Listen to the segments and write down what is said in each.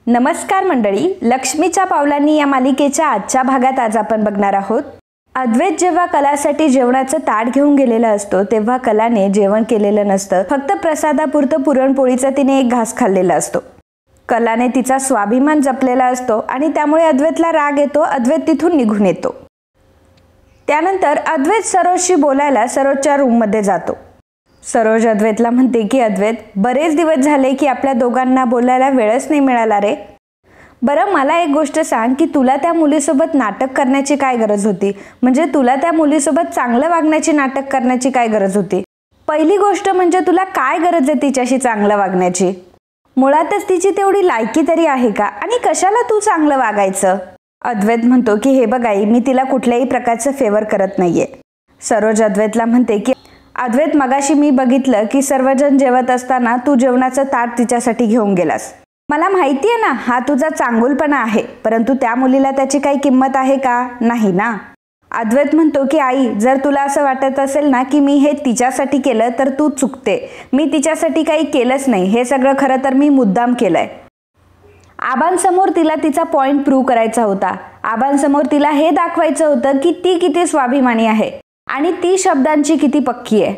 नमस्कार मंडळी, लक्ष्मीच्या पावलांनी या मालिकेच्या आजच्या भागात आज आपण बघणार आहोत. अद्वैत जेव्हा कलासाठी जेवणाचं ताट घेऊन गेलेला असतो तेव्हा कलाने जेवण केलेलं नसतं, फक्त प्रसादापुरतं पुरणपोळीचा तिने एक घास खाल्लेला असतो. कलाने तिचा स्वाभिमान जपलेला असतो आणि त्यामुळे अद्वैतला राग येतो. अद्वैत तिथून निघून येतो. त्यानंतर अद्वैत सरोजशी बोलायला सरोजच्या रूममध्ये जातो. सरोज अद्वैतला म्हणते की अद्वैत, बरेच दिवस झाले की आपल्या दोघांना बोलायला वेळच नाही मिळाला रे. बरं, मला एक गोष्ट सांग की तुला त्या मुलीसोबत नाटक करण्याची काय गरज होती? म्हणजे तुला त्या मुलीसोबत चांगलं वागण्याची नाटक करण्याची काय गरज होती? पहिली गोष्ट म्हणजे तुला काय गरज आहे तिच्याशी चांगलं वागण्याची? मुळातच तिची तेवढी लायकी तरी आहे का? आणि कशाला तू चांगलं वागायचं? अद्वैत म्हणतो की हे बघ आई, मी तिला कुठल्याही प्रकारचं फेवर करत नाहीये. सरोज अद्वैतला म्हणते की अद्वैत, मगाशी मी बघितलं की सर्वजण जेवत असताना तू जेवणाचं ताट तिच्यासाठी घेऊन गेलास. मला माहिती आहे ना, हा तुझा चांगुलपणा आहे, परंतु त्या मुलीला त्याची काही किंमत आहे का? नाही ना. अद्वैत म्हणतो की आई, जर तुला असं वाटत असेल ना की मी हे तिच्यासाठी केलं तर तू चुकते. मी तिच्यासाठी काही केलंच नाही. हे सगळं खरं तर मी मुद्दाम केलंय. आबांसमोर तिला तिचा पॉइंट प्रूव्ह करायचा होता. आबांसमोर तिला हे दाखवायचं होतं की ती किती स्वाभिमानी आहे आणि ती शब्दांची किती पक्की आहे.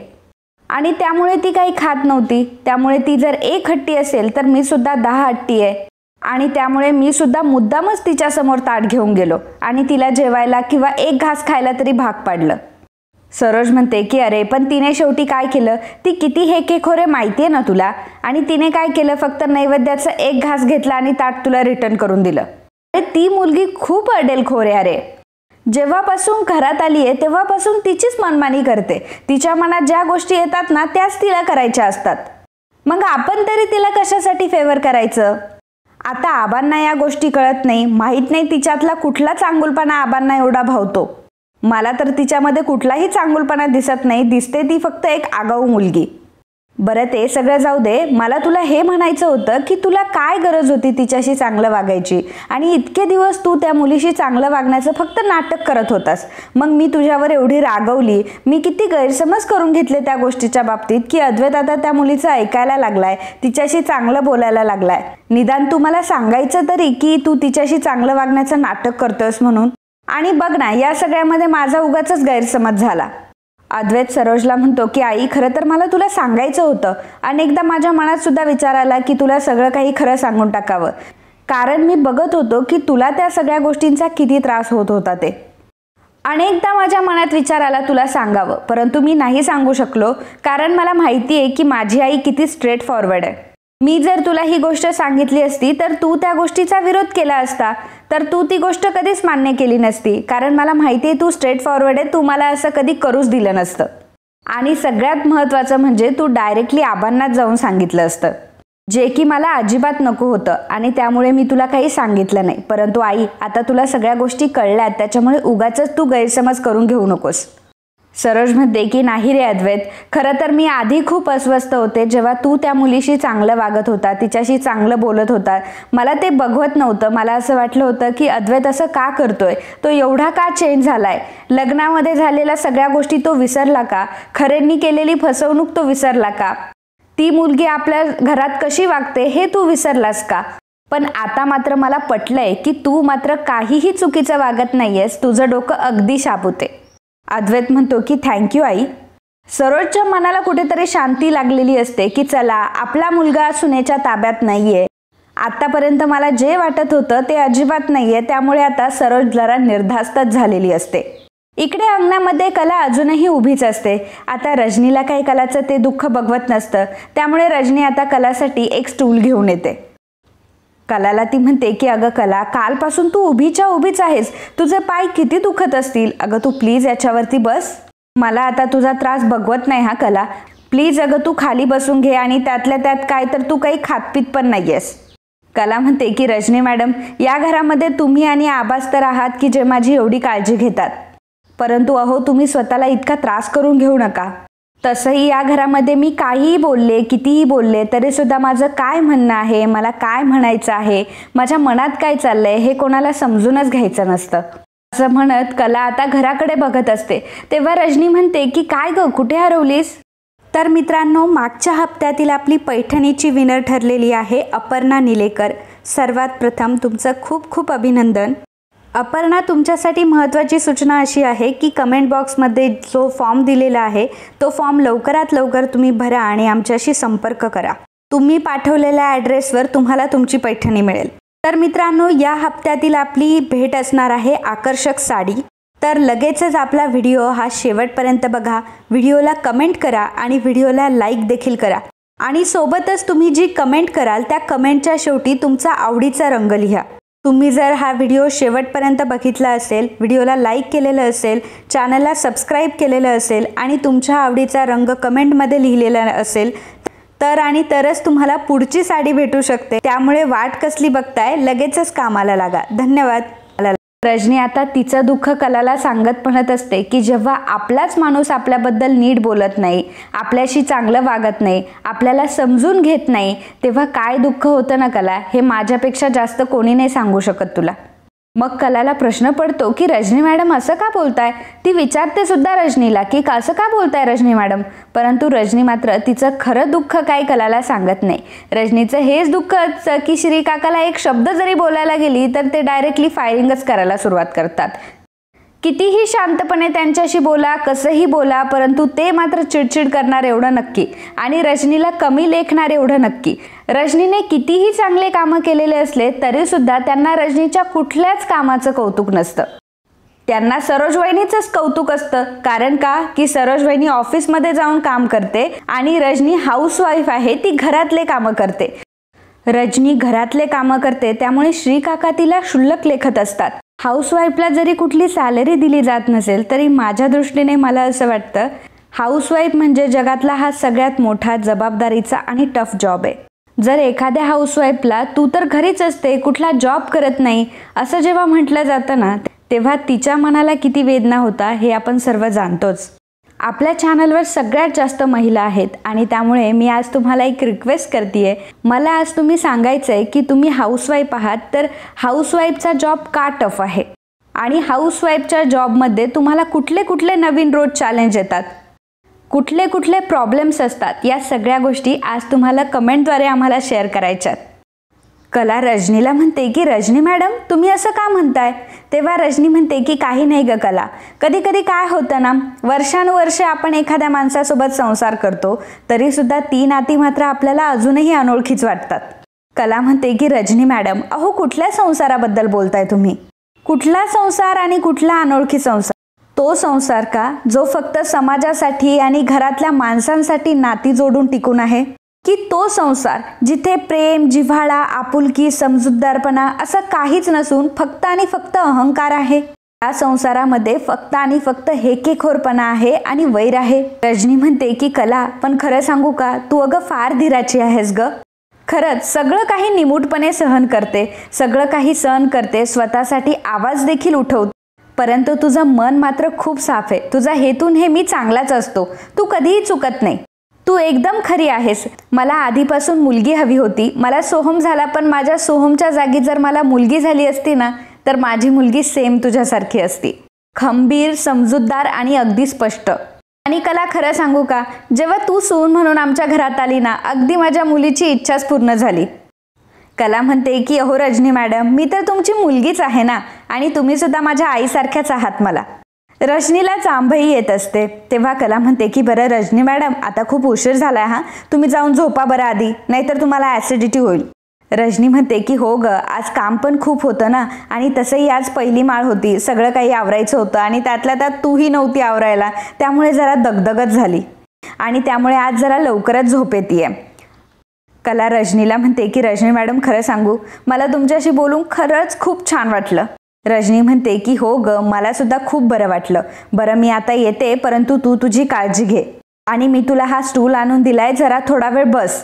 आणि त्यामुळे ती काही खात नव्हती. त्यामुळे ती जर एक हट्टी असेल तर मी सुद्धा 10 हट्टी आहे. आणि त्यामुळे मी सुद्धा मुद्दामच तिच्या समोर ताट घेऊन गेलो आणि तिला जेवायला किंवा एक घास खायला तरी भाग पाडलं. सरोज म्हणते की अरे, पण तिने शेवटी काय केलं? ती किती हेकेखोर आहे माहिती आहे ना तुला. आणि तिने काय केलं? फक्त नैवेद्याचा एक घास घेतला आणि ताट तुला रिटर्न करून दिलं. अरे, ती मुलगी खूप अडेलखोर आहे. अरे, जेव्हापासून घरात आली आहे तेव्हापासून तिचीच मनमानी करते. तिच्या मनात ज्या गोष्टी येतात ना त्याच तिला करायच्या असतात. मग आपण तरी तिला कशासाठी फेवर करायचं? आता आबांना या गोष्टी कळत नाही. माहीत नाही तिच्यातला कुठला चांगुलपणा आबांना एवढा भावतो. मला तर तिच्यामध्ये कुठलाही चांगुलपणा दिसत नाही. दिसते ती फक्त एक आगाऊ मुलगी. बरं, ते सगळं जाऊ दे. मला तुला हे म्हणायचं होतं की तुला काय गरज होती तिच्याशी चांगलं वागायची? आणि इतके दिवस तू त्या मुलीशी चांगलं वागण्याचं फक्त नाटक करत होतास. मग मी तुझ्यावर एवढी रागवली, मी किती गैरसमज करून घेतले त्या गोष्टीच्या बाबतीत की अद्वैत आता त्या मुलीचं ऐकायला लागलाय, तिच्याशी चांगलं बोलायला लागलाय. निदान तू मला सांगायचं तरी की तू तिच्याशी चांगलं वागण्याचं नाटक करतोस म्हणून. आणि बघ ना, या सगळ्यामध्ये माझा उगाचच गैरसमज झाला. अद्वैत सरोजला म्हणतो की आई, खरं तर मला तुला सांगायचं होतं. अनेकदा माझ्या मनात सुद्धा विचार आला की तुला सगळं काही खरं सांगून टाकावं, कारण मी बघत होतो की तुला त्या सगळ्या गोष्टींचा किती त्रास होत होता ते. अनेकदा माझ्या मनात विचार आला तुला सांगावं, परंतु मी नाही सांगू शकलो, कारण मला माहिती आहे की माझी आई किती स्ट्रेट फॉरवर्ड आहे. मी जर तुला ही गोष्ट सांगितली असती तर तू त्या गोष्टीचा विरोध केला असता, तर तू ती गोष्ट कधीच मान्य केली नसती. कारण मला माहिती आहे तू स्ट्रेट फॉरवर्ड आहे, तू मला असं कधी करूच दिलं नसतं. आणि सगळ्यात महत्त्वाचं म्हणजे तू डायरेक्टली आबांनाच जाऊन सांगितलं असतं, जे की मला अजिबात नको होतं. आणि त्यामुळे मी तुला काही सांगितलं नाही. परंतु आई, आता तुला सगळ्या गोष्टी कळल्यात, त्याच्यामुळे उगाचच तू गैरसमज करून घेऊ नकोस. सरोज म्हणते की नाही रे अद्वैत, खरं तर मी आधी खूप अस्वस्थ होते जेव्हा तू त्या मुलीशी चांगलं वागत होता, तिच्याशी चांगलं बोलत होता. मला ते बघवत नव्हतं. मला असं वाटलं होतं की अद्वैत असं का करतोय? तो एवढा का चेंज झालाय? लग्नामध्ये झालेल्या सगळ्या गोष्टी तो विसरला का? खरेंनी केलेली फसवणूक तो विसरला का? ती मुलगी आपल्या घरात कशी वागते हे तू विसरलास का? पण आता मात्र मला पटलंय की तू मात्र काहीही चुकीचं वागत नाहीयेस. तुझं डोकं अगदी शाबूते. अद्वैत म्हणतो की थँक्यू आई. सरोजच्या मनाला कुठेतरी शांती लागलेली असते की चला, आपला मुलगा सुनेच्या ताब्यात नाहीये. आतापर्यंत मला जे वाटत होतं ते अजिबात नाहीये. त्यामुळे आता सरोज जरा निर्धास्तच झालेली असते. इकडे अंगणामध्ये कला अजूनही उभीच असते. आता रजनीला काही कलाचं ते दुःख बघवत नसतं. त्यामुळे रजनी आता कलासाठी एक स्टूल घेऊन येते. कलाला ती म्हणते की अगं कला, कालपासून तू उभीच्या उभीच आहेस. तुझे पाय किती दुखत असतील. अगं तू प्लीज याच्यावरती बस. मला आता तुझा त्रास बघवत नाही हा कला. प्लीज अगं तू खाली बसून घे. आणि त्यातल्या त्यात काय तर तू काही खातपीत पण नाहीयेस. कला म्हणते की रजनी मॅडम, या घरामध्ये तुम्ही आणि आबाच तर आहात की जे माझी एवढी काळजी घेतात. परंतु अहो, तुम्ही स्वतःला इतका त्रास करून घेऊ नका. तसंही या घरामध्ये मी काहीही बोलले, कितीही बोलले तरी सुद्धा माझं काय म्हणणं आहे, मला काय म्हणायचं आहे, माझ्या मनात काय चाललंय हे कोणाला समजूनच घ्यायचं नसतं. असं म्हणत कला आता घराकडे बघत असते. तेव्हा रजनी म्हणते की काय गं, कुठे हरवलीस? तर मित्रांनो, मागच्या हप्त्यातील आपली पैठणीची विनर ठरलेली आहे अपर्णा निलेकर. सर्वात प्रथम तुमचं खूप खूप अभिनंदन. अपर्णा, तुमच्यासाठी महत्त्वाची सूचना अशी आहे की कमेंट बॉक्समध्ये जो फॉर्म दिलेला आहे तो फॉर्म लवकरात लवकर तुम्ही भरा आणि आमच्याशी संपर्क करा. तुम्ही पाठवलेल्या ॲड्रेसवर तुम्हाला तुमची पैठणी मिळेल. तर मित्रांनो, या हप्त्यातील आपली भेट असणार आहे आकर्षक साडी. तर लगेचच आपला व्हिडिओ हा शेवटपर्यंत बघा, व्हिडिओला कमेंट करा आणि व्हिडिओला लाईक देखील करा. आणि सोबतच तुम्ही जी कमेंट कराल त्या कमेंटच्या शेवटी तुमचा आवडीचा रंग लिहा. तुम्ही जर हा व्हिडिओ शेवटपर्यंत बघितला असेल, व्हिडिओला लाईक केलेलं असेल, चॅनलला सबस्क्राईब केलेलं असेल आणि तुमच्या आवडीचा रंग कमेंटमध्ये लिहिलेला असेल तरच तुम्हाला पुढची साडी भेटू शकते. त्यामुळे वाट कसली बघताय, लगेचच कामाला लागा. धन्यवाद. रजनी आता तिचं दुःख कलाला सांगत म्हणत असते की जेव्हा आपलाच माणूस आपल्याबद्दल नीट बोलत नाही, आपल्याशी चांगलं वागत नाही, आपल्याला समजून घेत नाही, तेव्हा काय दुःख होतं ना कला, हे माझ्यापेक्षा जास्त कोणी नाही सांगू शकत तुला. मग कलाला प्रश्न पडतो की रजनी मॅडम असं का बोलताय. ती विचारते सुद्धा रजनीला की असं का बोलताय रजनी मॅडम. परंतु रजनी मात्र तिचं खरं दुःख काय कलाला सांगत नाही. रजनीचं हेच दुःख असतं की श्री काकाला एक शब्द जरी बोलायला गेली तर ते डायरेक्टली फायरिंगच करायला सुरुवात करतात. कितीही शांतपणे त्यांच्याशी बोला, कसंही बोला, परंतु ते मात्र चिडचिड करणार एवढं नक्की आणि रजनीला कमी लेखणार एवढं नक्की. रजनीने कितीही चांगले कामं केलेले असले तरी सुद्धा त्यांना रजनीच्या कुठल्याच कामाचं कौतुक नसतं. त्यांना सरोज वहिनीचंच कौतुक असतं. कारण का की सरोज वहिनी ऑफिसमध्ये जाऊन काम करते आणि रजनी हाऊसवाईफ आहे, ती घरातले कामं करते. रजनी घरातले कामं करते त्यामुळे श्री काका तिला क्षुल्लक लेखत असतात. हाऊसवाईफला जरी कुठली सॅलरी दिली जात नसेल तरी माझ्या दृष्टीने मला असं वाटतं हाऊसवाईफ म्हणजे जगातला हा सगळ्यात मोठा जबाबदारीचा आणि टफ जॉब आहे. जर एखाद्या हाऊसवाईफला तू तर घरीच असते, कुठला जॉब करत नाही असं जेव्हा म्हटलं जातं ना, तेव्हा तिच्या मनाला किती वेदना होता हे आपण सर्व जाणतोच. आपल्या चॅनलवर सगळ्यात जास्त महिला आहेत आणि त्यामुळे मी आज तुम्हाला एक रिक्वेस्ट करते. मला आज तुम्ही सांगायचं आहे की तुम्ही हाऊसवाईफ आहात, तर हाऊसवाईफचा जॉब का टफ आहे आणि हाऊसवाईफच्या जॉबमध्ये तुम्हाला कुठले कुठले नवीन रोज चॅलेंज येतात, कुठले कुठले प्रॉब्लेम्स असतात, या सगळ्या गोष्टी आज तुम्हाला कमेंटद्वारे आम्हाला शेअर करायच्यात. कला रजनीला म्हणते की रजनी मॅडम तुम्ही असं का म्हणताय. तेव्हा रजनी म्हणते की काही नाही ग कला, कधी कधी काय होतं ना, वर्षानुवर्षे आपण एखाद्या माणसासोबत संसार करतो तरी सुद्धा ती नाती मात्र आपल्याला अजूनही अनोळखीच वाटतात. कला म्हणते की रजनी मॅडम अहो कुठल्या संसाराबद्दल बोलताय तुम्ही. कुठला संसार आणि कुठला अनोळखी संसार. तो संसार का जो फक्त समाजासाठी आणि घरातल्या माणसांसाठी नाती जोडून टिकून आहे, की तो संसार जिथे प्रेम, जिव्हाळा, आपुलकी, समजूतदारपणा असं काहीच नसून फक्त आणि फक्त अहंकार आहे. या संसारामध्ये फक्त आणि फक्त हेकेखोरपणा आहे आणि वैर आहे. रजनी म्हणते की कला पण खरं सांगू का, तू अगं फार धीराची आहेस ग. खरंच सगळं काही निमूटपणे सहन करते, सगळं काही सहन करते, स्वतःसाठी आवाज देखील उठवते, परंतु तुझं मन मात्र खूप साफ आहे. तुझा हेतू नेहमी चांगलाच असतो, तू कधीही चुकत नाही. तू एकदम खरी आहेस. मला आधीपासून मुलगी हवी होती, मला सोहम झाला, पण माझ्या सोहमच्या जागी जर मला मुलगी झाली असती ना तर माझी मुलगी सेम तुझ्यासारखी असती, खंबीर, समजूतदार आणि अगदी स्पष्ट. आणि कला खरं सांगू का, जेव्हा तू सून म्हणून आमच्या घरात आली ना, अगदी माझ्या मुलीची इच्छाच पूर्ण झाली. कला म्हणते की अहो रजनी मॅडम मी तर तुमची मुलगीच आहे ना आणि तुम्ही सुद्धा माझ्या आईसारख्याच आहात मला. रजनीला जांभई येत असते. तेव्हा कला म्हणते की बरं रजनी मॅडम आता खूप उशीर झालाय हा, तुम्ही जाऊन झोपा बरं आधी, नाहीतर तुम्हाला ॲसिडिटी होईल. रजनी म्हणते की हो ग, आज काम पण खूप होतं ना आणि तसंही आज पहिली माळ होती, सगळं काही आवरायचं होतं आणि त्यातल्या त्यात तूही नव्हती आवरायला, त्यामुळे जरा दगदगच झाली आणि त्यामुळे आज जरा लवकरच झोप येतीये. कला रजनीला म्हणते की रजनी मॅडम खरं सांगू, मला तुमच्याशी बोलून खरंच खूप छान वाटलं. रजनी म्हणते की हो ग, मला सुद्धा खूप बरं वाटलं. बरं मी आता येते, परंतु तू तुझी काळजी घे आणि मी तुला हा स्टूल आणून दिलाय, जरा थोडा वेळ बस.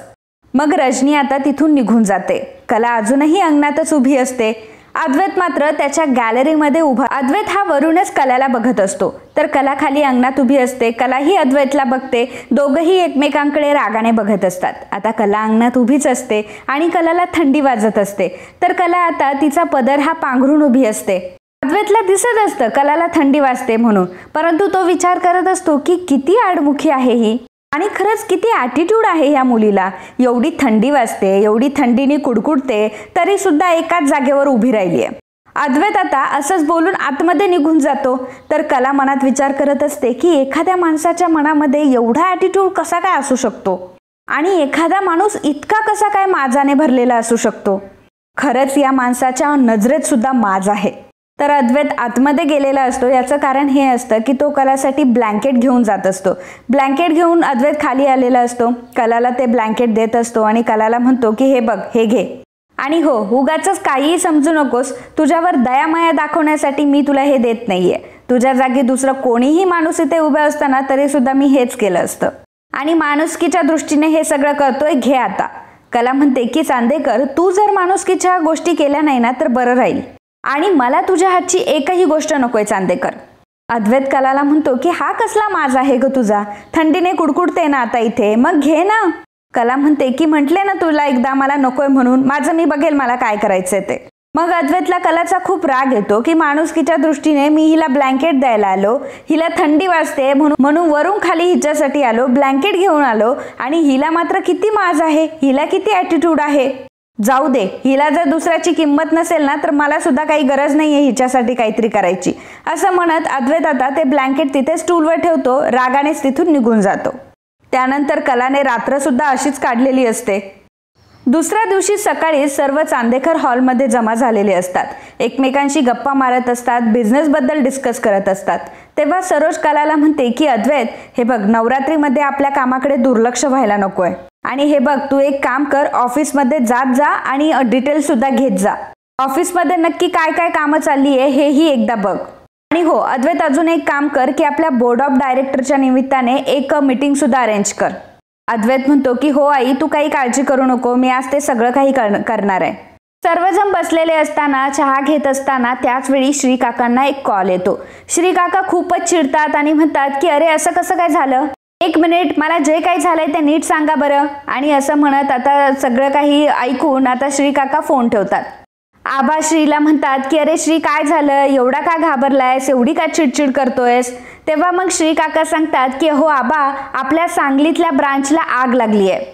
मग रजनी आता तिथून निघून जाते. कला अजूनही अंगणातच उभी असते. अद्वैत मात्र त्याच्या गॅलरीमध्ये उभा. अद्वैत हा वरूनच कलाला बघत असतो, तर कला खाली अंगणात उभी असते. कलाही अद्वैतला बघते. दोघंही एकमेकांकडे रागाने बघत असतात. आता कला अंगणात उभीच असते आणि कलाला थंडी वाजत असते, तर कला आता तिचा पदर हा पांघरून उभी असते. अद्वैतला दिसत असतं कलाला थंडी वाजते म्हणून, परंतु तो विचार करत असतो की किती आडमुखी आहे ही. आणि खरंच किती ॲटिट्यूड आहे या मुलीला. एवढी थंडी वाजते, एवढी थंडीने कुडकुडते, तरी सुद्धा एकाच जागेवर उभी राहिली आहे. अद्वैत आता असंच बोलून आतमध्ये निघून जातो. तर कला मनात विचार करत असते की एखाद्या माणसाच्या मनामध्ये एवढा ॲटिट्यूड कसा काय असू शकतो आणि एखादा माणूस इतका कसा काय माजाने भरलेला असू शकतो. खरंच या माणसाच्या नजरेत सुद्धा माज आहे. तर अद्वैत आतमध्ये गेलेला असतो. याचं कारण हे असतं की तो कलासाठी ब्लँकेट घेऊन जात असतो. ब्लँकेट घेऊन अद्वैत खाली आलेला असतो. कलाला ते ब्लँकेट देत असतो आणि कलाला म्हणतो की हे बघ, हे घे. आणि हो, उगाचच काहीही समजू नकोस, तुझ्यावर दयामाया दाखवण्यासाठी मी तुला हे देत नाहीये. तुझ्या जागी दुसरं कोणीही माणूस इथे उभा असताना तरी सुद्धा मी हेच केलं असतं आणि माणुसकीच्या दृष्टीने हे सगळं करतोय, घे आता. कला म्हणते की चांदेकर, तू जर माणुसकीच्या गोष्टी केल्या नाही ना तर बरं राहील आणि मला तुझ्या हातची एकही गोष्ट नकोय चांदेकर. अद्वैत कलाला म्हणतो की हा कसला माज आहे ग तुझा, थंडीने कुडकुडते ना आता इथे, मग घे ना. कला म्हणते की म्हटले ना तुला एकदा मला नकोय म्हणून, माझं मी बघेल मला काय करायचंय ते. मग अद्वैतला कलाचा खूप राग येतो की माणुसकीच्या दृष्टीने मी हिला ब्लँकेट द्यायला आलो, हिला थंडी वाजते म्हणून वरून खाली हिच्यासाठी आलो, ब्लँकेट घेऊन आलो आणि हिला मात्र किती माज आहे, हिला किती ॲटिट्यूड आहे. जाऊ दे, हिला जर दुसऱ्याची किंमत नसेल ना तर मला सुद्धा काही गरज नाहीये हिच्यासाठी काहीतरी करायची. असं म्हणत अद्वैत आता ते ब्लँकेट तिथे स्टूलवर ठेवतो, रागानेच तिथून निघून जातो. त्यानंतर कलाने रात्र सुद्धा अशीच काढलेली असते. दुसऱ्या दिवशी सकाळी सर्व चांदेकर हॉलमध्ये जमा झालेले असतात. एकमेकांशी गप्पा मारत असतात, बिझनेसबद्दल डिस्कस करत असतात. तेव्हा सरोज कलाला म्हणते की अद्वैत, हे बघ, नवरात्रीमध्ये आपल्या कामाकडे दुर्लक्ष व्हायला नकोय आणि हे बघ, तू एक काम कर, ऑफिसमध्ये जात जा आणि डिटेल्स सुद्धा घेत जा. ऑफिसमध्ये नक्की काय काय कामं चालली आहे हेही एकदा बघ. आणि हो अद्वैत, अजून एक काम कर की आपल्या बोर्ड ऑफ डायरेक्टरच्या निमित्ताने एक मीटिंग सुद्धा अरेंज कर. अद्वैत म्हणतो की हो आई, तू काही काळजी करू नको, मी आज ते सगळं काही करणार आहे. सर्वजण बसलेले असताना, चहा घेत असताना त्याच वेळी श्री काकांना एक कॉल येतो. श्री काका खूपच चिडतात आणि म्हणतात की अरे असं कसं काय झालं, एक मिनिट, मला जे काही झालंय ते नीट सांगा बरं. आणि असं म्हणत आता सगळं काही ऐकून आता श्री काका फोन ठेवतात. आबा श्रीला म्हणतात की अरे श्री, काय झालं, एवढा का घाबरलायस, एवढी का चिडचिड करतोयस. तेव्हा मग श्री काका सांगतात की हो आबा, आपल्या सांगलीतल्या ब्रांचला आग लागली आहे.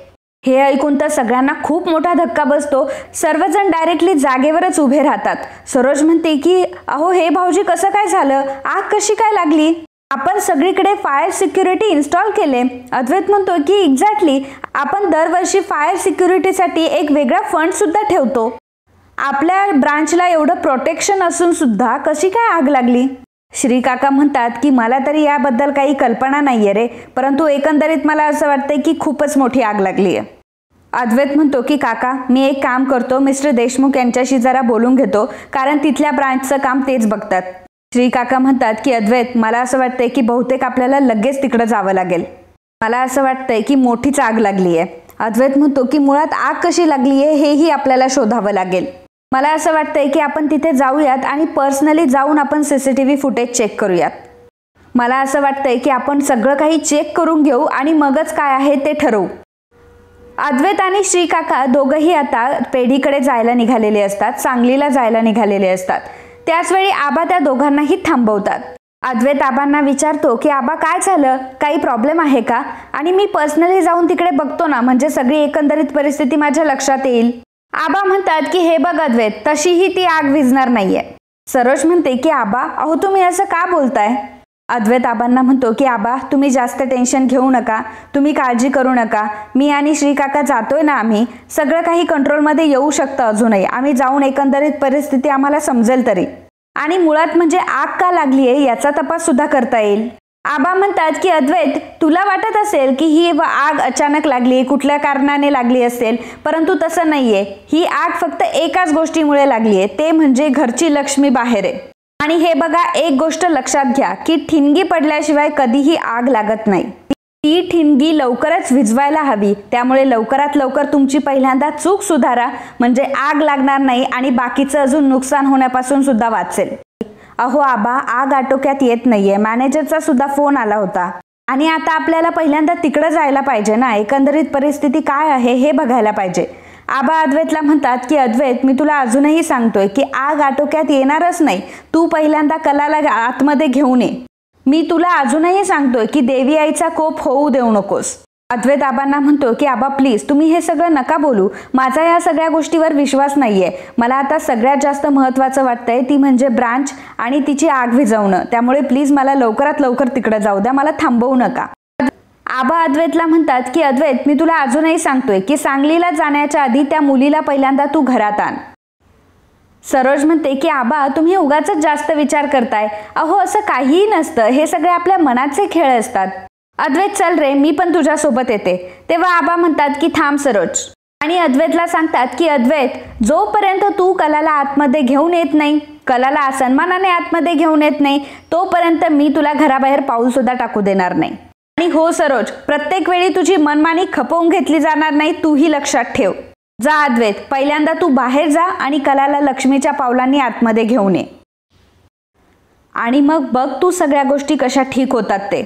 हे ऐकून तर सगळ्यांना खूप मोठा धक्का बसतो. सर्वजण डायरेक्टली जागेवरच उभे राहतात. सरोज म्हणते की अहो हे भाऊजी, कसं काय झालं, आग कशी काय लागली, आपण सगळीकडे फायर सिक्युरिटी इन्स्टॉल केले. अद्वैत म्हणतो की एक्झॅक्टली, आपण दरवर्षी फायर सिक्युरिटीसाठी एक वेगळा फंड सुद्धा ठेवतो. आपल्या ब्रांचला एवढं प्रोटेक्शन असून सुद्धा कशी काय आग लागली. श्री काका म्हणतात की मला तरी याबद्दल काही कल्पना नाहीये रे, परंतु एकंदरीत मला असं वाटतंय की खूपच मोठी आग लागली आहे. अद्वैत म्हणतो की काका, मी एक काम करतो, मिस्टर देशमुख यांच्याशी जरा बोलून घेतो, कारण तिथल्या ब्रांचचं काम तेच बघतात. श्री काका म्हणतात की अद्वैत, मला असं वाटतंय की बहुतेक आपल्याला लगेच तिकडे जावं लागेल. मला असं वाटतंय की मोठीच आग लागली आहे. अद्वैत म्हणतो की मुळात आग कशी लागली आहे हेही आपल्याला शोधावं लागेल. मला असं वाटतंय की आपण तिथे जाऊयात आणि पर्सनली जाऊन आपण CCTV फुटेज चेक करूयात. मला असं वाटतंय की आपण सगळं काही चेक करून घेऊ आणि मगच काय आहे ते ठरवू. अद्वैत आणि श्री काका दोघंही आता पेढीकडे जायला निघालेले असतात, सांगलीला जायला निघालेले असतात. त्याचवेळी आबा त्या दोघांनाही थांबवतात. अद्वैत आबांना विचारतो की आबा, काय झालं, काही प्रॉब्लेम आहे का, आणि मी पर्सनली जाऊन तिकडे बघतो ना, म्हणजे सगळी एकंदरीत परिस्थिती माझ्या लक्षात येईल. आबा म्हणतात की हे बघ अद्वैत, तशीही ती आग विझणार नाहीये. सरोज म्हणते की आबा, अहो तुम्ही असं का बोलताय. अद्वैत आबांना म्हणतो की आबा, तुम्ही जास्त टेन्शन घेऊ नका, तुम्ही काळजी करू नका, मी आणि श्री काका जातोय ना, आम्ही सगळं काही कंट्रोलमध्ये येऊ शकतं. अजूनही आम्ही जाऊन एकंदरीत परिस्थिती आम्हाला समजेल तरी, आणि मुळात म्हणजे आग का लागली आहे याचा तपास सुद्धा करता येईल. आबा म्हणतात की अद्वैत, तुला वाटत असेल की ही आग अचानक लागली, कुठल्या कारणाने लागली असेल, परंतु तसं नाहीये. ही आग फक्त एकाच गोष्टीमुळे लागली आहे, ते म्हणजे घरची लक्ष्मी बाहेर आहे. आणि हे बघा, एक गोष्ट लक्षात घ्या की ठिणगी पडल्याशिवाय कधीही आग लागत नाही. ती ठिणगी लवकरच विझवायला हवी. त्यामुळे लवकरात लवकर तुमची पहिल्यांदा चूक सुधारा, म्हणजे आग लागणार नाही आणि बाकीचं अजून नुकसान होण्यापासून सुद्धा वाचेल. अहो आबा, आग आटोक्यात येत नाहीये, मॅनेजरचा सुद्धा फोन आला होता आणि आता आपल्याला पहिल्यांदा तिकडे जायला पाहिजे ना, एकंदरीत परिस्थिती काय आहे हे बघायला पाहिजे. आबा अद्वैतला म्हणतात की अद्वैत, मी तुला अजूनही सांगतोय की आग आटोक्यात येणारच नाही, तू पहिल्यांदा कलाला आतमध्ये घेऊन ये. मी तुला अजूनही सांगतोय की देवी आईचा कोप होऊ देऊ नकोस. अद्वैत आबांना म्हणतो की आबा प्लीज तुम्ही हे सगळं नका बोलू, माझा या सगळ्या गोष्टीवर विश्वास नाहीये. मला आता सगळ्यात जास्त महत्त्वाचं वाटतंय ती म्हणजे ब्रांच आणि तिची आग विझवणं. त्यामुळे प्लीज मला लवकरात लवकर तिकडे जाऊ द्या, मला थांबवू नका. आबा अद्वैतला म्हणतात की अद्वैत मी तुला अजूनही सांगतोय की सांगलीला जाण्याच्या आधी त्या मुलीला पहिल्यांदा तू घरात आण. सरोज म्हणते की आबा तुम्ही उगाच जास्त विचार करताय. अहो असं काहीही नसतं, हे सगळे आपल्या मनाचे खेळ असतात. अद्वैत चल रे मी पण तुझ्या सोबत येते. तेव्हा आबा म्हणतात की थांब सरोज, आणि अद्वैतला सांगतात की अद्वैत जोपर्यंत तू कलाला आतमध्ये घेऊन येत नाही, कलाला सन्मानाने आतमध्ये घेऊन येत नाही, तोपर्यंत मी तुला घराबाहेर पाऊल सुद्धा टाकू देणार नाही. आणि हो सरोज, प्रत्येक वेळी तुझी मनमानी खपवून घेतली जाणार नाही, तूही लक्षात ठेव. जा अद्वैत, पहिल्यांदा तू बाहेर जा आणि कलाला लक्ष्मीच्या पावलांनी आतमध्ये घेऊन ये, आणि मग बघ तू सगळ्या गोष्टी कशा ठीक होतात ते.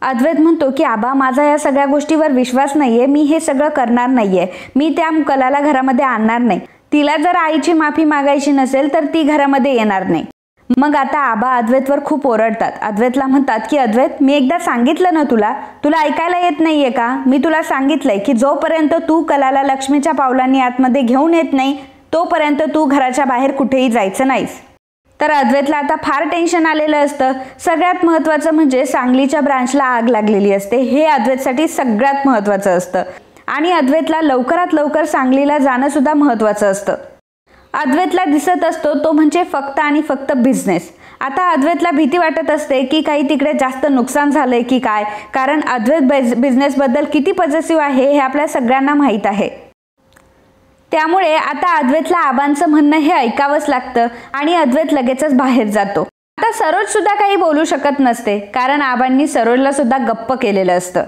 अद्वैत म्हणतो की आबा माझा या सगळ्या गोष्टीवर विश्वास नाहीये, मी हे सगळं करणार नाहीये, मी त्या कलाला घरामध्ये आणणार नाही. तिला जर आईची माफी मागायची नसेल तर ती घरामध्ये येणार नाही. मग आता आबा अद्वैतवर खूप ओरडतात. अद्वैतला म्हणतात की अद्वैत मी एकदा सांगितलं ना तुला ऐकायला येत नाहीये का? मी तुला सांगितलंय की जोपर्यंत तू कलाला लक्ष्मीच्या पावलांनी आतमध्ये घेऊन येत नाही तोपर्यंत तू घराच्या बाहेर कुठेही जायचं नाहीस. तर अद्वैतला आता फार टेन्शन आलेलं असतं. सगळ्यात महत्त्वाचं म्हणजे सांगलीच्या ब्रांचला आग लागलेली असते, हे अद्वैतसाठी सगळ्यात महत्त्वाचं असतं. आणि अद्वैतला लवकरात लवकर सांगलीला जाणं सुद्धा महत्त्वाचं असतं. अद्वैतला दिसत असतो तो म्हणजे फक्त आणि फक्त बिझनेस. आता अद्वैतला भीती वाटत असते की काही तिकडे जास्त नुकसान झालंय की काय, कारण अद्वैत बिझनेसबद्दल किती पॉझिटिव्ह आहे हे आपल्या सगळ्यांना माहीत आहे. त्यामुळे आता अद्वैतला आबांचं म्हणणं हे ऐकावंच लागतं आणि अद्वैत लगेचच बाहेर जातो. आता सरोज सुद्धा काही बोलू शकत नसते, कारण आबांनी सरोजला सुद्धा गप्प केलेलं असतं.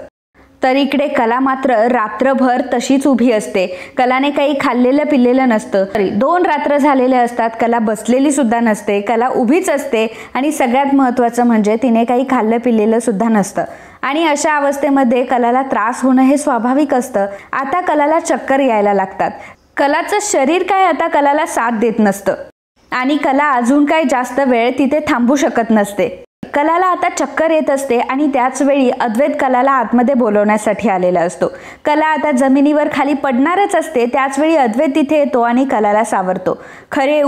तर इकडे कला मात्र रात्रभर तशीच उभी असते. कलाने काही खाल्लेलं पिल्लेलं नसतं. 2 रात्र झालेले असतात, कला बसलेली सुद्धा नसते, कला उभीच असते. आणि सगळ्यात महत्त्वाचं म्हणजे तिने काही खाल्लं पिल्लेलं सुद्धा नसतं. आणि अशा अवस्थेमध्ये कलाला त्रास होणं हे स्वाभाविक असतं. आता कलाला चक्कर यायला लागतात. कलाचं शरीर काय आता कलाला साथ देत नसतं आणि कला अजून काही जास्त वेळ तिथे थांबू शकत नसते. कलाला आता चक्कर येत असते आणि त्याच वेळी अद्वैत कलाला आतमध्ये बोलवण्यासाठी आलेला असतो. कला आता जमिनीवर खाली पडणारच असते. त्याच वेळी अद्वैत तिथे येतो आणि कलाला सावरतो. खरे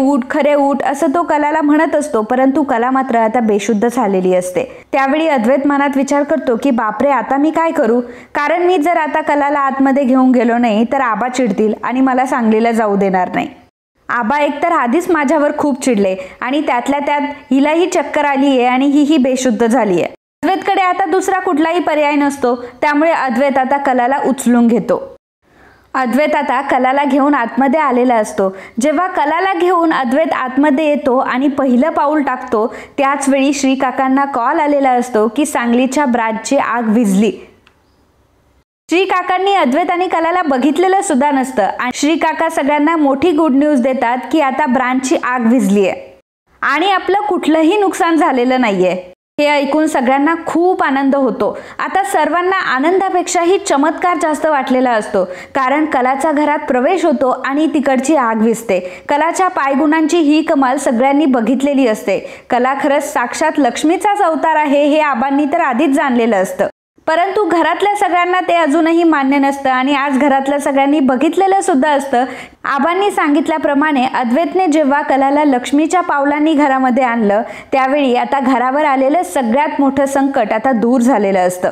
उठ असं तो कलाला म्हणत असतो, परंतु कला मात्र आता बेशुद्ध झालेली असते. त्यावेळी अद्वैत मनात विचार करतो की बापरे आता मी काय करू, कारण मी जर आता कलाला आतमध्ये घेऊन गेलो नाही तर आबा चिडतील आणि मला सांगलीला जाऊ देणार नाही. आबा एकतर आधीच माझ्यावर खूप चिडले आणि त्यातल्या त्यात हिलाही चक्कर आली आहे आणि ही बेशुद्ध झाली आहे. अद्वैतकडे आता दुसरा कुठलाही पर्याय नसतो. त्यामुळे अद्वैत आता कलाला उचलून घेतो. अद्वैत आता कलाला घेऊन आतमध्ये आलेला असतो. जेव्हा कलाला घेऊन अद्वैत आतमध्ये येतो आणि पहिलं पाऊल टाकतो त्याच वेळी श्रीकाकांना कॉल आलेला असतो की सांगलीच्या ब्रांचची आग विझली. श्रीकाकांनी अद्वैत आणि कलाला बघितलेलं सुद्धा नसतं आणि श्रीकाका सगळ्यांना मोठी गुड न्यूज देतात की आता ब्रांचची आग विझली आहे आणि आपलं कुठलंही नुकसान झालेलं नाहीये. हे ऐकून सगळ्यांना खूप आनंद होतो. आता सर्वांना आनंदापेक्षाही चमत्कार जास्त वाटलेला असतो, कारण कलाच्या घरात प्रवेश होतो आणि तिकडची आग विझते. कलाच्या पायगुणांची ही कमाल सगळ्यांनी बघितलेली असते. कला खरंच साक्षात लक्ष्मीचाच अवतार आहे हे आबांनी तर आधीच जाणलेलं असतं, परंतु घरातल्या सगळ्यांना ते अजूनही मान्य नसतं आणि आज घरातल्या सगळ्यांनी बघितलेलं सुद्धा असतं. आबांनी सांगितल्याप्रमाणे अद्वैतने जेव्हा कलाला लक्ष्मीच्या पावलांनी घरामध्ये आणलं त्यावेळी आता घरावर आलेलं सगळ्यात मोठं संकट आता दूर झालेलं असतं.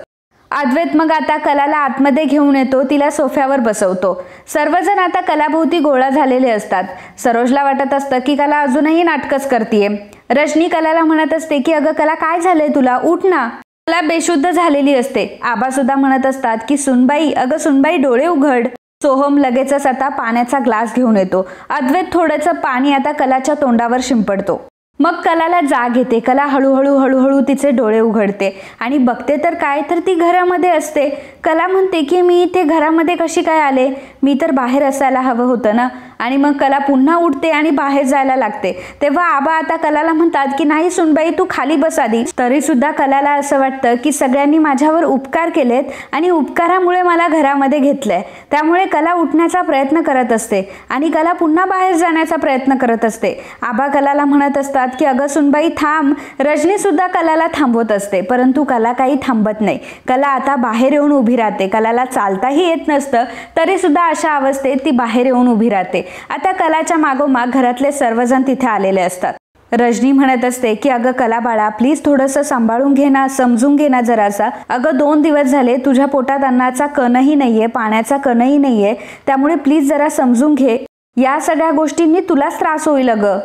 अद्वैत मग आता कलाला आतमध्ये घेऊन येतो, तिला सोफ्यावर बसवतो. सर्वजण आता कलाभोवती गोळा झालेले असतात. सरोजला वाटत असतं की कला अजूनही नाटकच करतीये. रजनी कलाला म्हणत असते की अगं कला काय झालंय तुला, उठ ना. कला बेशुद्ध झालेली असते. आबा सुद्धा म्हणत असतात की सुनबाई, अगं सुनबाई डोळे उघड. सोहम लगेचच आता पाण्याचा ग्लास घेऊन येतो. अद्वैत थोडंसं पाणी आता कलाच्या तोंडावर शिंपडतो. मग कलाला जाग येते. कला हळूहळू तिचे डोळे उघडते आणि बघते तर काय, तर ती घरामध्ये असते. कला म्हणते की मी इथे घरामध्ये कशी काय आले, मी तर बाहेर असायला हवं होतं ना. आणि मग कला पुन्हा उठते आणि बाहेर जायला लागते. तेव्हा आबा आता कलाला म्हणतात की नाही सुनबाई, तू खाली बस आधी. तरी सुद्धा कलाला असं वाटतं की सगळ्यांनी माझ्यावर उपकार केलेत आणि उपकारामुळे मला घरामध्ये घेतलंय. त्यामुळे कला उठण्याचा प्रयत्न करत असते आणि कला पुन्हा बाहेर जाण्याचा प्रयत्न करत असते. आबा कलाला म्हणत असतात की अगं सुनबाई थांब. रजनी सुद्धा कलाला थांबवत असते, परंतु कला काही थांबत नाही. कला आता बाहेर येऊन उभी राहते. कलाला चालताही येत नसतं, तरी सुद्धा अशा अवस्थेत ती बाहेर येऊन उभी राहते. आता कलाच्या मागोमाग घरातले सर्वजण तिथे आलेले असतात. रजनी म्हणत असते की अगं कला बाळा, प्लीज थोडंसं सांभाळून घे ना, समजून घे ना जरासा. अगं 2 दिवस झाले तुझ्या पोटात अन्नाचा कणही नाहीये, पाण्याचा कणही नाहीये, त्यामुळे प्लीज जरा समजून घे. या सगळ्या गोष्टींनी तुलाच त्रास होईल. अगं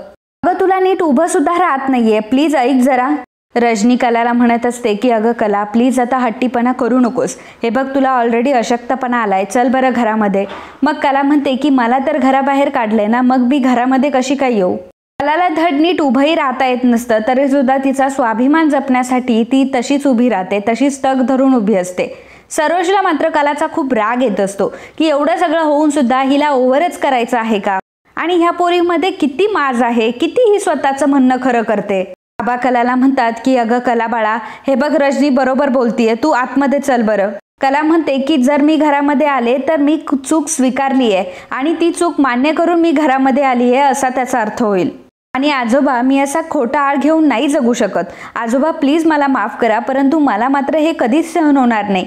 तुला नीट उभं सुद्धा राहत नाहीये, प्लीज ऐक जरा. रजनी कलाला म्हणत असते की अगं कला, प्लीज आता हट्टीपणा करू नकोस. हे बघ तुला ऑलरेडी अशक्तपणा आलाय, चल बरं घरामध्ये. मग कला म्हणते की मला तर घराबाहेर काढलंय ना, मग मी घरामध्ये कशी काय येऊ. कलाला धड नीट उभंही राहता येत नसतं, तरी सुद्धा तिचा स्वाभिमान जपण्यासाठी ती तशीच उभी राहते, तशीच तग धरून उभी असते. सरोजला मात्र कलाचा खूप राग येत असतो की एवढं सगळं होऊन सुद्धा हिला ओव्हरच करायचं आहे का, आणि ह्या पोरीमध्ये किती माज आहे, किती ही स्वतःचं म्हणणं खरं करते. आबा कलाला म्हणतात की अगं कला बाळा, हे बघ रजनी बरोबर बोलतीये, तू आतमध्ये चल बरं. कला म्हणते की जर मी घरामध्ये आले तर मी चूक स्वीकारली आहे आणि ती चूक मान्य करून मी घरामध्ये आली आहे असा त्याचा अर्थ होईल. आणि आजोबा, मी असा खोटा आळ घेऊन नाही जगू शकत. आजोबा प्लीज मला माफ करा, परंतु मला मात्र हे कधीच सहन होणार नाही.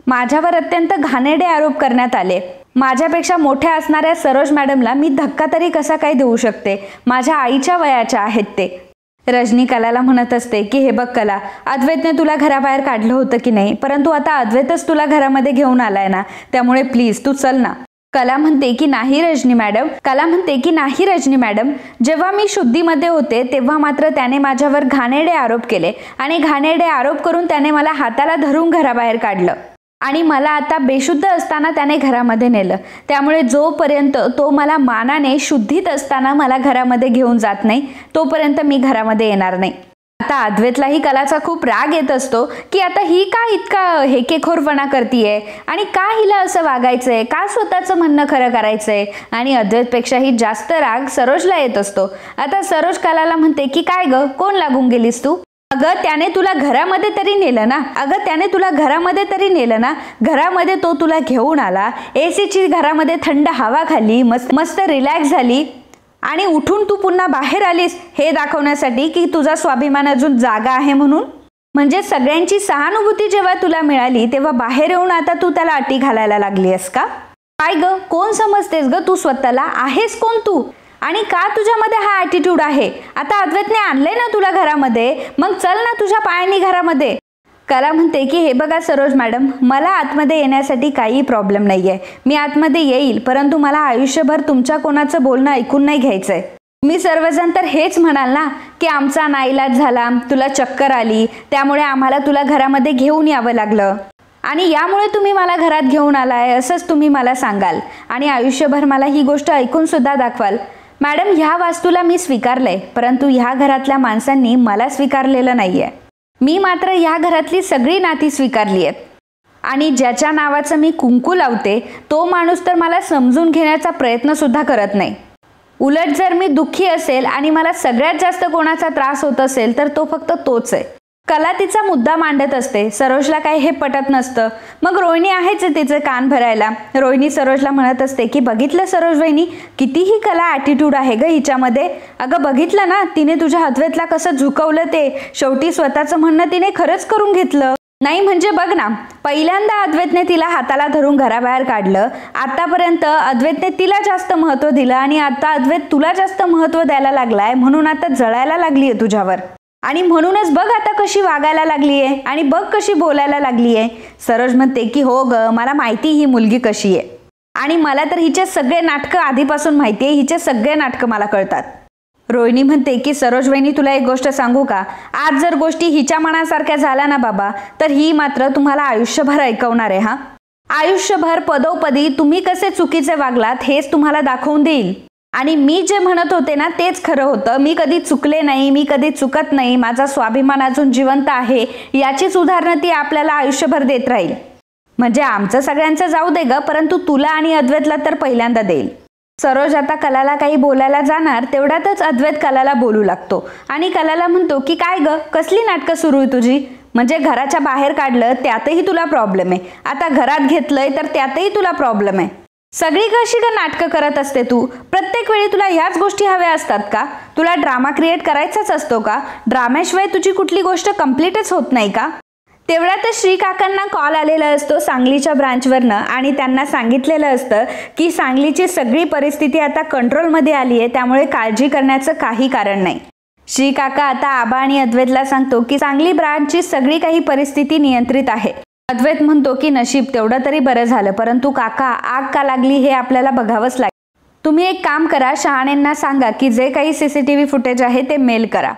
माझ्यावर अत्यंत घाणेरडे आरोप करण्यात आले. माझ्यापेक्षा मोठ्या असणाऱ्या सरोज मॅडमला मी धक्का तरी कसा काय देऊ शकते. माझ्या आईच्या वयाच्या आहेत ते. रजनी कलाला म्हणत असते की हे बघ कला, अद्वैतने तुला घराबाहेर काढलं होतं की नाही, परंतु आता अद्वैतच तुला घरामध्ये घेऊन आलाय ना, त्यामुळे प्लीज तू चल ना. कला म्हणते की नाही रजनी मॅडम, जेव्हा मी शुद्धीमध्ये होते तेव्हा मात्र त्याने माझ्यावर घाणेरडे आरोप केले आणि घाणेरडे आरोप करून त्याने मला हाताला धरून घराबाहेर काढलं आणि मला आता बेशुद्ध असताना त्याने घरामध्ये नेलं. त्यामुळे जोपर्यंत तो मला मानाने शुद्धीत असताना मला घरामध्ये घेऊन जात नाही, तोपर्यंत मी घरामध्ये येणार नाही. आता अद्वैतलाही कलाचा खूप राग येत असतो की आता ही का इतका हेकेखोरपणा करतीये आणि का हिला असं वागायचंय, का स्वतःचं म्हणणं खरं करायचंय. आणि अद्वैतपेक्षाही जास्त राग सरोजला येत असतो. आता सरोज कलाला म्हणते की काय ग, कोण लागून गेलीस तू. अगं त्याने तुला घरामध्ये तरी नेलं ना, घरामध्ये तो तुला घेऊन आला, एसीची घरामध्ये थंड हवा खाल्ली, मस्त रिलॅक्स झाली आणि उठून तू पुन्हा बाहेर आलीस हे दाखवण्यासाठी की तुझा स्वाभिमान अजून जागा आहे म्हणून. म्हणजे सगळ्यांची सहानुभूती जेव्हा तुला मिळाली तेव्हा बाहेर येऊन आता तू त्याला अटी घालायला लागली आहेस का. काय ग, कोण समजतेस ग तू स्वतःला, आहेस कोण तू, आणि का तुझ्यामध्ये हा ॲटिट्यूड आहे. आता अद्वैतने आणले ना तुला घरामध्ये, मग चल ना तुझ्या पायानी घरामध्ये. कला म्हणते की हे बघा सरोज मॅडम, मला आतमध्ये येण्यासाठी काही प्रॉब्लेम नाही आहे, मी आतमध्ये येईल, परंतु मला आयुष्यभर तुमच्या कोणाचं बोलणं ऐकून नाही घ्यायचंय. तुम्ही सर्वजण तर हेच म्हणाल ना की आमचा नाईलाज झाला, तुला चक्कर आली, त्यामुळे आम्हाला तुला घरामध्ये घेऊन यावं लागलं आणि यामुळे तुम्ही मला घरात घेऊन आलाय असंच तुम्ही मला सांगाल आणि आयुष्यभर मला ही गोष्ट ऐकून सुद्धा दाखवाल. मॅडम, ह्या वास्तूला मी स्वीकारलंय, परंतु ह्या घरातल्या माणसांनी मला स्वीकारलेलं नाहीये. मी मात्र ह्या घरातली सगळी नाती स्वीकारली आहेत आणि ज्याच्या नावाचं मी कुंकू लावते तो माणूस तर मला समजून घेण्याचा प्रयत्न सुद्धा करत नाही. उलट जर मी दुःखी असेल आणि मला सगळ्यात जास्त कोणाचा त्रास होत असेल तर तो फक्त तोच आहे. कला तिचा मुद्दा मांडत असते. सरोजला काही हे पटत नसतं. मग रोहिणी आहेच तिचे कान भरायला. रोहिणी सरोजला म्हणत असते की बघितलं सरोज वहिनी, कितीही कला ॲटिट्यूड आहे ग हिच्यामध्ये. अगं बघितलं ना, तिने तुझ्या अद्वैतला कसं झुकवलं ते, शेवटी स्वतःचं म्हणणं तिने खरंच करून घेतलं. नाही म्हणजे बघ ना, पहिल्यांदा अद्वैतने तिला हाताला धरून घराबाहेर काढलं, आतापर्यंत अद्वैतने तिला जास्त महत्त्व दिलं आणि आता अद्वैत तुला जास्त महत्त्व द्यायला लागलाय, म्हणून आता जळायला लागलीये तुझ्यावर आणि म्हणूनच बघ आता कशी वागायला लागलीये आणि बघ कशी बोलायला लागलीये. सरोज म्हणते की हो ग, मला माहिती ही मुलगी कशी आहे आणि मला तर हिचे सगळे नाटकं आधीपासून माहिती आहे, हिचे सगळे नाटकं मला कळतात. रोहिणी म्हणते की सरोज वहिनी, तुला एक गोष्ट सांगू का, आज जर गोष्टी हिच्या मनासारख्या झाल्या ना बाबा, तर ही मात्र तुम्हाला आयुष्यभर ऐकवणार आहे. हा आयुष्यभर पदोपदी तुम्ही कसे चुकीचे वागलात हेच तुम्हाला दाखवून देईल आणि मी जे म्हणत होते ना तेच खरं होतं. मी कधी चुकले नाही, मी कधी चुकत नाही, माझा स्वाभिमान अजून जिवंत आहे, याचीच उदाहरणं ती आपल्याला आयुष्यभर देत राहील. म्हणजे आमचं सगळ्यांचं जाऊ दे ग, परंतु तुला आणि अद्वैतला तर पहिल्यांदा देईल. सरोज आता कलाला काही बोलायला जाणार तेवढ्यातच अद्वैत कलाला बोलू लागतो आणि कलाला म्हणतो की काय ग, कसली नाटकं सुरू आहे तुझी? म्हणजे घराच्या बाहेर काढलं त्यातही तुला प्रॉब्लेम आहे, आता घरात घेतलंय तर त्यातही तुला प्रॉब्लेम आहे. सगळी कशी का नाटकं करत असते तू? प्रत्येक वेळी तुला ह्याच गोष्टी हव्या असतात का? तुला ड्रामा क्रिएट करायचाच असतो का? ड्राम्याशिवाय तुझी कुठली गोष्ट कम्प्लीटच होत नाही का? तेवढ्यातच श्री काकांना कॉल आलेला असतो सांगलीच्या ब्रांचवरनं आणि त्यांना सांगितलेलं असतं की सांगलीची सगळी परिस्थिती आता कंट्रोलमध्ये आली आहे, त्यामुळे काळजी करण्याचं काही कारण नाही. श्री काका आता आबा आणि अद्वैतला सांगतो की सांगली ब्रांचची सगळी काही परिस्थिती नियंत्रित आहे. अद्वैत म्हणतो की नशीब तेवढं तरी बरं झालं, परंतु काका आग का लागली हे आपल्याला बघावंच लागेल. तुम्ही एक काम करा, शहाण्यांना सांगा की जे काही CCTV फुटेज आहे ते मेल करा.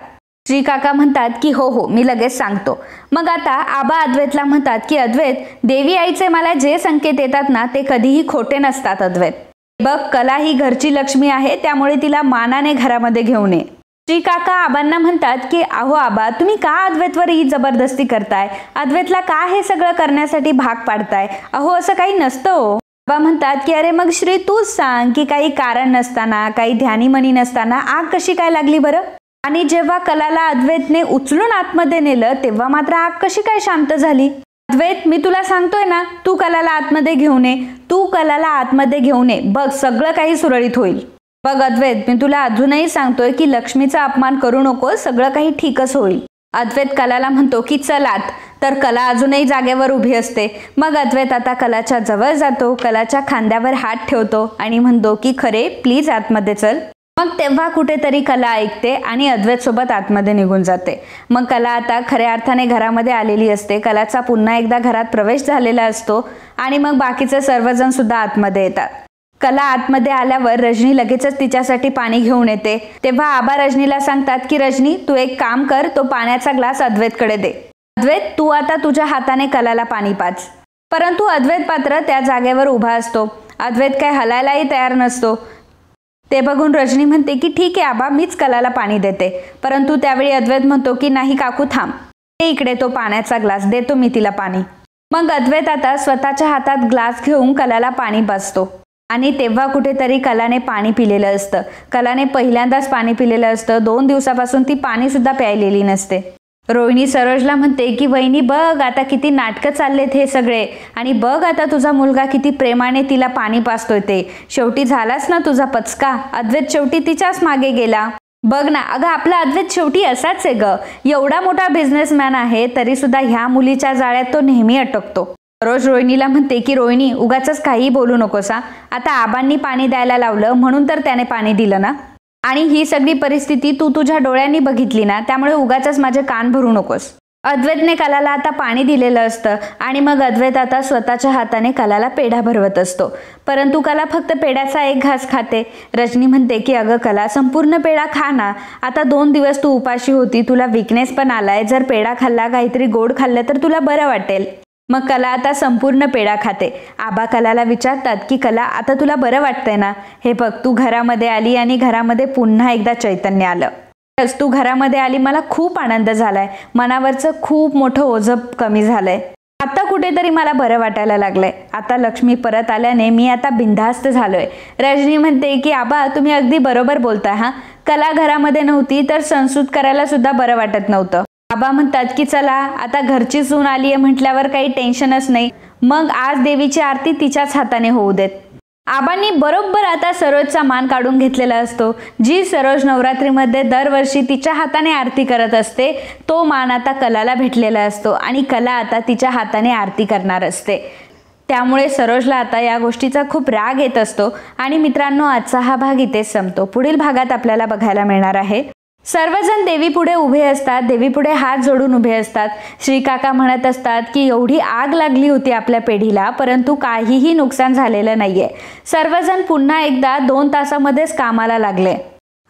श्री काका म्हणतात की हो मी लगेच सांगतो. मग आता आबा अद्वैतला म्हणतात की अद्वैत, देवी आईचे मला जे संकेत येतात ना ते कधीही खोटे नसतात. अद्वैत बघ, कला ही घरची लक्ष्मी आहे, त्यामुळे तिला मानाने घरामध्ये घेऊन ये. श्री काका आबांना म्हणतात की अहो आबा, तुम्ही का अद्वैतवर ही जबरदस्ती करताय? अद्वैतला का हे सगळं करण्यासाठी भाग पाडताय? अहो असं काही नसतं हो. आबा म्हणतात की अरे मग श्री तूच सांग की काही कारण नसताना, काही ध्यानीमनी नसताना आग कशी काय लागली बरं? आणि जेव्हा कलाला अद्वैतने उचलून आतमध्ये नेलं तेव्हा मात्र आग कशी काय शांत झाली? अद्वैत, मी तुला सांगतोय ना, तू कलाला आतमध्ये घेऊन ये, तू कलाला आतमध्ये घेऊन ये, बघ सगळं काही सुरळीत होईल. बघ अद्वैत, मी तुला अजूनही सांगतोय की लक्ष्मीचा अपमान करू नको, सगळं काही ठीकच होईल. अद्वैत कलाला म्हणतो की चल आत, तर कला अजूनही जागेवर उभी असते. मग अद्वैत आता कलाच्या जवळ जातो, कलाच्या खांद्यावर हात ठेवतो आणि म्हणतो की खरे प्लीज आतमध्ये चल. मग तेव्हा कुठेतरी कला ऐकते आणि अद्वैत सोबत आतमध्ये निघून जाते. मग कला आता खऱ्या अर्थाने घरामध्ये आलेली असते. कलाचा पुन्हा एकदा घरात प्रवेश झालेला असतो आणि मग बाकीचे सर्वजण सुद्धा आतमध्ये येतात. कला आतमध्ये आल्यावर रजनी लगेचच तिच्यासाठी पाणी घेऊन येते. तेव्हा आबा रजनीला सांगतात की रजनी, तू एक काम कर, तो पाण्याचा ग्लास अद्वैतकडे दे. अद्वैत, तू आता तुझ्या हाताने कलाला पाणी पाज. परंतु अद्वैत पात्र त्या जागेवर उभा असतो. अद्वैत काय हलायलाही तयार नसतो. ते बघून रजनी म्हणते की ठीक आहे आबा, मीच कलाला पाणी देते. परंतु त्यावेळी अद्वैत म्हणतो की नाही काकू थांब, इकडे तो पाण्याचा ग्लास, देतो मी तिला पाणी. मग अद्वैत आता स्वतःच्या हातात ग्लास घेऊन कलाला पाणी पाजतो आणि तेव्हा कुठेतरी कलाने पाणी पिलेलं असतं. कलाने पहिल्यांदाच पाणी पिलेलं असतं. 2 दिवसापासून ती पाणी सुद्धा प्यायलेली नसते. रोहिणी सरोजला म्हणते की वहिनी बघ आता किती नाटकं चाललेत हे सगळे, आणि बघ आता तुझा मुलगा किती प्रेमाने तिला पाणी पाजतोय ते. शेवटी झालाच ना तुझा पचका, अद्वैत शेवटी तिच्याच मागे गेला. बघ ना, अगं आपला अद्वैत शेवटी असाच आहे ग. एवढा मोठा बिझनेसमॅन आहे तरी सुद्धा ह्या मुलीच्या जाळ्यात तो नेहमी अटकतो. सरोज रोहिणीला म्हणते की रोहिणी उगाचच काही बोलू नकोसा, आता आबांनी पाणी द्यायला लावलं म्हणून तर त्याने पाणी दिलं ना, आणि ही सगळी परिस्थिती तू तुझ्या डोळ्यांनी बघितली ना, त्यामुळे उगाचच माझे कान भरू नकोस. अद्वैतने कलाला आता पाणी दिलेलं असतं आणि मग अद्वैत आता स्वतःच्या हाताने कलाला पेढा भरवत असतो. परंतु कला फक्त पेढ्याचा एक घास खाते. रजनी म्हणते की अगं कला, संपूर्ण पेढा खा ना, आता 2 दिवस तू उपाशी होती, तुला विकनेस पण आलाय, जर पेढा खाल्ला, काहीतरी गोड खाल्लं तर तुला बरं वाटेल. मग कला आता संपूर्ण पेढा खाते. आबा कलाला विचारतात की कला, आता तुला बरं वाटतंय ना? हे बघ, तू घरामध्ये आली आणि घरामध्ये पुन्हा एकदा चैतन्य आलं. तू घरामध्ये आली, मला खूप आनंद झालाय, मनावरचं खूप मोठं ओझं कमी झालंय. आता कुठेतरी मला बरं वाटायला लागलंय. आता लक्ष्मी परत आल्याने मी आता बिनधास्त झालोय. रजनी म्हणते की आबा तुम्ही अगदी बरोबर बोलताय हा, कला घरामध्ये नव्हती तर संसूत करायला सुद्धा बरं वाटत नव्हतं. आबा म्हणतात की चला आता घरची सून आली आहे म्हटल्यावर काही टेन्शनच नाही, मग आज देवीची आरती तिच्याच हाताने होऊ देत. आबांनी बरोबर आता सरोजचा मान काढून घेतलेला असतो. जी सरोज नवरात्रीमध्ये दरवर्षी तिच्या हाताने आरती करत असते, तो मान आता कलाला भेटलेला असतो आणि कला आता तिच्या हाताने आरती करणार असते. त्यामुळे सरोजला आता या गोष्टीचा खूप राग येत असतो. आणि मित्रांनो, आजचा हा भाग इथेच संपतो. पुढील भागात आपल्याला बघायला मिळणार आहे सर्वजण देवीपुढे उभे असतात, देवीपुढे हात जोडून उभे असतात. श्री काका म्हणत असतात की एवढी आग लागली होती आपल्या पेढीला, परंतु काहीही नुकसान झालेलं नाहीये. सर्वजण पुन्हा एकदा 2 तासामध्येच कामाला लागले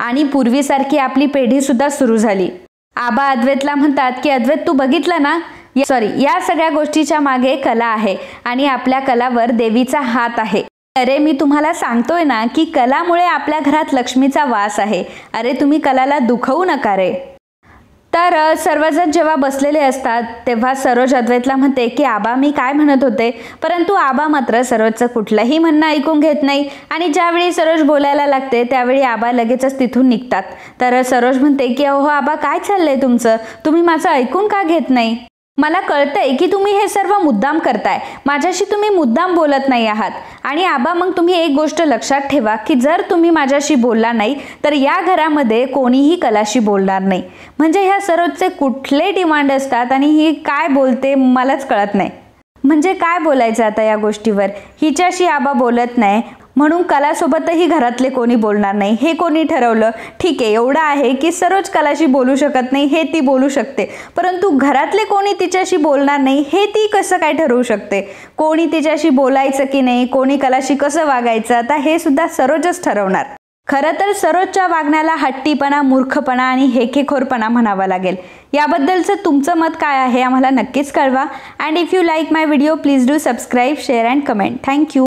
आणि पूर्वीसारखी आपली पेढी सुद्धा सुरू झाली. आबा अद्वैतला म्हणतात की अद्वैत, तू बघितलं ना, या सगळ्या गोष्टीच्या मागे कला आहे आणि आपल्या कलावर देवीचा हात आहे. अरे मी तुम्हाला सांगतोय ना की कलामुळे आपल्या घरात लक्ष्मीचा वास आहे. अरे तुम्ही कलाला दुखवू नका रे. तर सर्वजण जेव्हा बसलेले असतात तेव्हा सरोज अद्वैतला म्हणते की आबा मी काय म्हणत होते, परंतु आबा मात्र सरोजचं कुठलंही म्हणणं ऐकून घेत नाही आणि ज्यावेळी सरोज बोलायला लागते त्यावेळी आबा लगेचच तिथून निघतात. तर सरोज म्हणते की अहो आबा काय चाललंय तुमचं, तुम्ही माझं ऐकून का घेत नाही? मला कळतंय की तुम्ही हे सर्व मुद्दाम करताय, माझ्याशी तुम्ही मुद्दाम बोलत नाही आहात. आणि आबा मग तुम्ही एक गोष्ट लक्षात ठेवा की जर तुम्ही माझ्याशी बोलला नाही तर या घरामध्ये कोणीही कलाशी बोलणार नाही. म्हणजे ह्या सरोजचे कुठले डिमांड असतात आणि ही काय बोलते मलाच कळत नाही. म्हणजे काय बोलायचं आता या गोष्टीवर? हिच्याशी आबा बोलत नाही म्हणून कलासोबतही घरातले कोणी बोलणार नाही हे कोणी ठरवलं? ठीक आहे, एवढं आहे की सरोज कलाशी बोलू शकत नाही हे ती बोलू शकते, परंतु घरातले कोणी तिच्याशी बोलणार नाही हे ती कसं काय ठरवू शकते? कोणी तिच्याशी बोलायचं की नाही, कोणी कलाशी कसं वागायचं, आता हे सुद्धा सरोजच ठरवणार. खरं तर सरोजच्या वागण्याला हट्टीपणा, मूर्खपणा आणि हेकेखोरपणा म्हणावा लागेल. याबद्दलचं तुमचं मत काय आहे आम्हाला नक्कीच कळवा. And if you like my video please do subscribe, share and comment. Thank you.